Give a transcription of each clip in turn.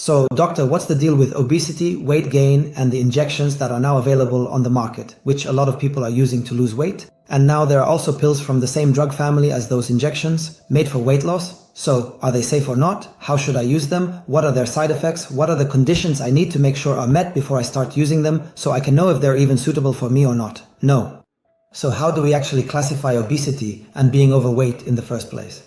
So, doctor, what's the deal with obesity, weight gain, and the injections that are now available on the market, which a lot of people are using to lose weight? And now there are also pills from the same drug family as those injections, made for weight loss. So, are they safe or not? How should I use them? What are their side effects? What are the conditions I need to make sure are met before I start using them, so I can know if they're even suitable for me or not? No. So how do we actually classify obesity and being overweight in the first place?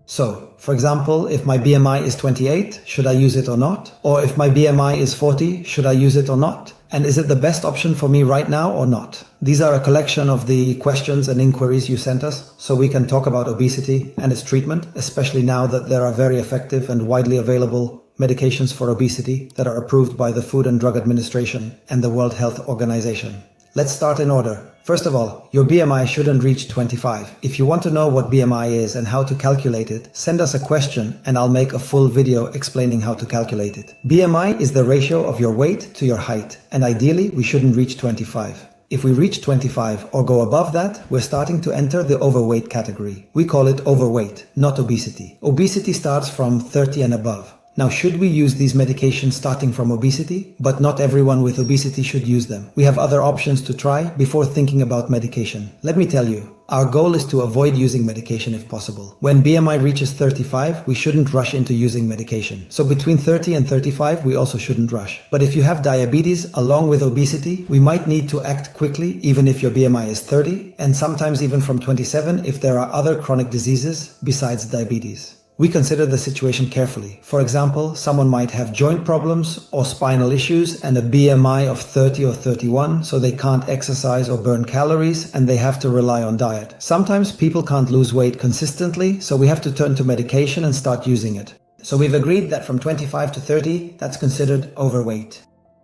So, for example, if my BMI is 28, should I use it or not? Or if my BMI is 40, should I use it or not? And is it the best option for me right now or not? These are a collection of the questions and inquiries you sent us, so we can talk about obesity and its treatment, especially now that there are very effective and widely available medications for obesity that are approved by the Food and Drug Administration and the World Health Organization. Let's start in order. First of all, your BMI shouldn't reach 25. If you want to know what BMI is and how to calculate it, send us a question and I'll make a full video explaining how to calculate it. BMI is the ratio of your weight to your height, and ideally we shouldn't reach 25. If we reach 25 or go above that, we're starting to enter the overweight category. We call it overweight, not obesity. Obesity starts from 30 and above. Now, should we use these medications starting from obesity? But not everyone with obesity should use them. We have other options to try before thinking about medication. Let me tell you, our goal is to avoid using medication if possible. When BMI reaches 35, we shouldn't rush into using medication. So between 30 and 35, we also shouldn't rush. But if you have diabetes along with obesity, we might need to act quickly even if your BMI is 30, and sometimes even from 27 if there are other chronic diseases besides diabetes. We consider the situation carefully. For example, someone might have joint problems or spinal issues and a BMI of 30 or 31, so they can't exercise or burn calories and they have to rely on diet. Sometimes people can't lose weight consistently, so we have to turn to medication and start using it. So we've agreed that from 25 to 30, that's considered overweight.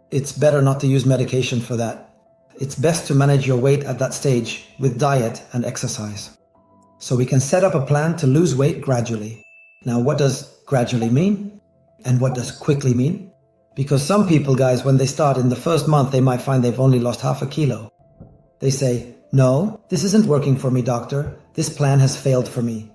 It's better not to use medication for that. It's best to manage your weight at that stage with diet and exercise. So we can set up a plan to lose weight gradually. Now, what does gradually mean? And what does quickly mean? Because some people, guys, when they start in the first month, they might find they've only lost half a kilo. They say, no, this isn't working for me, doctor. This plan has failed for me.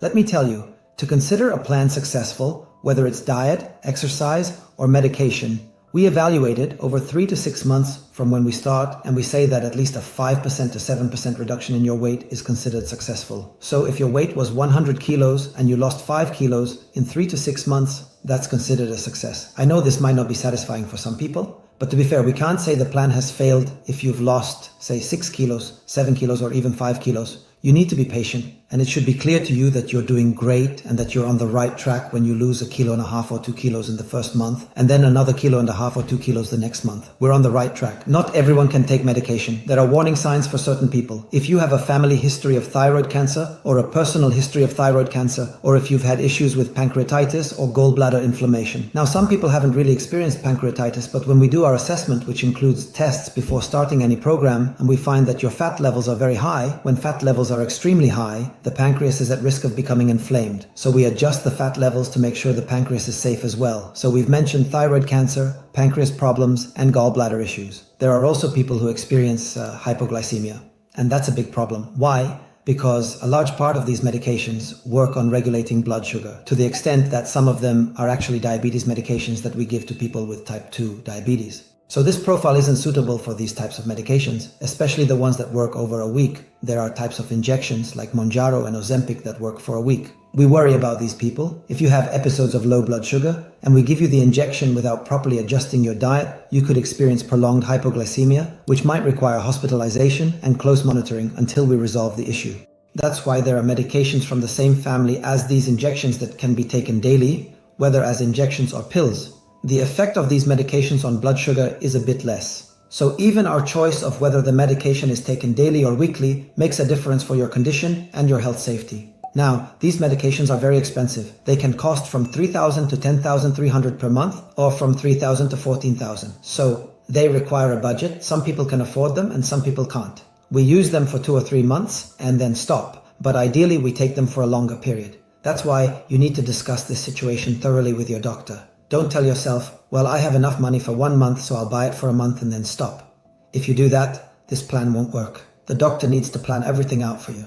Let me tell you, to consider a plan successful, whether it's diet, exercise, or medication, we evaluate it over 3 to 6 months from when we start, and we say that at least a 5% to 7% reduction in your weight is considered successful. So if your weight was 100 kilos and you lost 5 kilos in 3 to 6 months, that's considered a success. I know this might not be satisfying for some people, but to be fair, we can't say the plan has failed if you've lost, say, 6 kilos, 7 kilos, or even 5 kilos. You need to be patient, and it should be clear to you that you're doing great and that you're on the right track when you lose 1.5 kilos or 2 kilos in the first month, and then another 1.5 kilos or 2 kilos the next month. We're on the right track. Not everyone can take medication. There are warning signs for certain people. If you have a family history of thyroid cancer, or a personal history of thyroid cancer, or if you've had issues with pancreatitis or gallbladder inflammation. Now, some people haven't really experienced pancreatitis, but when we do our assessment, which includes tests before starting any program, and we find that your fat levels are very high, when fat levels are extremely high, the pancreas is at risk of becoming inflamed. So we adjust the fat levels to make sure the pancreas is safe as well. So we've mentioned thyroid cancer, pancreas problems, and gallbladder issues. There are also people who experience hypoglycemia, and that's a big problem. Why? Because a large part of these medications work on regulating blood sugar, to the extent that some of them are actually diabetes medications that we give to people with type 2 diabetes. So this profile isn't suitable for these types of medications, especially the ones that work over a week. There are types of injections like Mounjaro and Ozempic that work for a week. We worry about these people. If you have episodes of low blood sugar and we give you the injection without properly adjusting your diet, you could experience prolonged hypoglycemia, which might require hospitalization and close monitoring until we resolve the issue. That's why there are medications from the same family as these injections that can be taken daily, whether as injections or pills. The effect of these medications on blood sugar is a bit less. So even our choice of whether the medication is taken daily or weekly makes a difference for your condition and your health safety. Now, these medications are very expensive. They can cost from $3,000 to $10,300 per month, or from $3,000 to $14,000. So they require a budget. Some people can afford them and some people can't. We use them for 2 or 3 months and then stop. But ideally, we take them for a longer period. That's why you need to discuss this situation thoroughly with your doctor. Don't tell yourself, well, I have enough money for 1 month, so I'll buy it for a month and then stop. If you do that, this plan won't work. The doctor needs to plan everything out for you.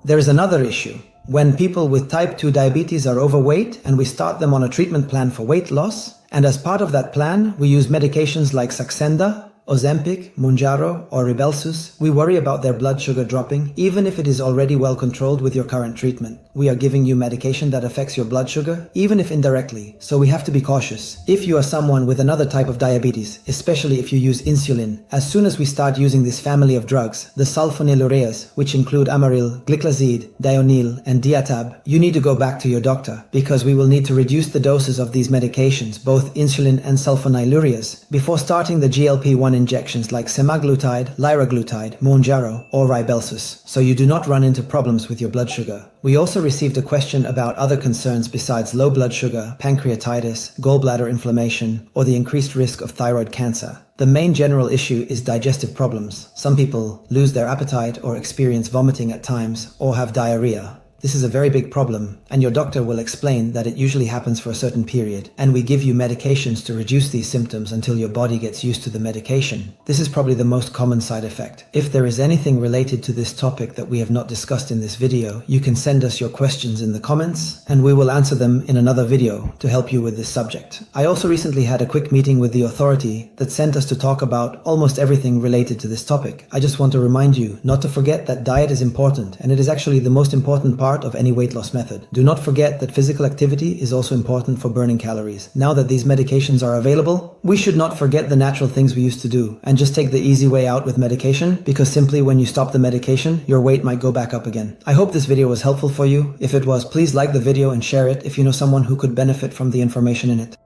There is another issue. When people with type 2 diabetes are overweight and we start them on a treatment plan for weight loss, And as part of that plan, we use medications like Saxenda, Ozempic, Mounjaro, or Rybelsus. We worry about their blood sugar dropping, even if it is already well controlled with your current treatment. We are giving you medication that affects your blood sugar, even if indirectly, so we have to be cautious. If you are someone with another type of diabetes, especially if you use insulin, as soon as we start using this family of drugs, the sulfonylureas, which include Amaryl, Gliclazide, Dionyl, and Diatab, you need to go back to your doctor, because we will need to reduce the doses of these medications, both insulin and sulfonylureas, before starting the GLP-1 injections like semaglutide, liraglutide, Mounjaro, or Rybelsus, so you do not run into problems with your blood sugar. We also received a question about other concerns besides low blood sugar, pancreatitis, gallbladder inflammation, or the increased risk of thyroid cancer. The main general issue is digestive problems. Some people lose their appetite or experience vomiting at times, or have diarrhea. This is a very big problem, and your doctor will explain that it usually happens for a certain period, and we give you medications to reduce these symptoms until your body gets used to the medication. This is probably the most common side effect. If there is anything related to this topic that we have not discussed in this video, you can send us your questions in the comments, and we will answer them in another video to help you with this subject. I also recently had a quick meeting with the authority that sent us to talk about almost everything related to this topic. I just want to remind you not to forget that diet is important, and it is actually the most important part of any weight loss method. Do not forget that physical activity is also important for burning calories. Now that these medications are available, we should not forget the natural things we used to do and just take the easy way out with medication, because simply when you stop the medication, your weight might go back up again. I hope this video was helpful for you. If it was, please like the video and share it if you know someone who could benefit from the information in it.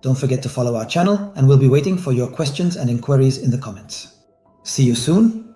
Don't forget to follow our channel, and we'll be waiting for your questions and inquiries in the comments. See you soon.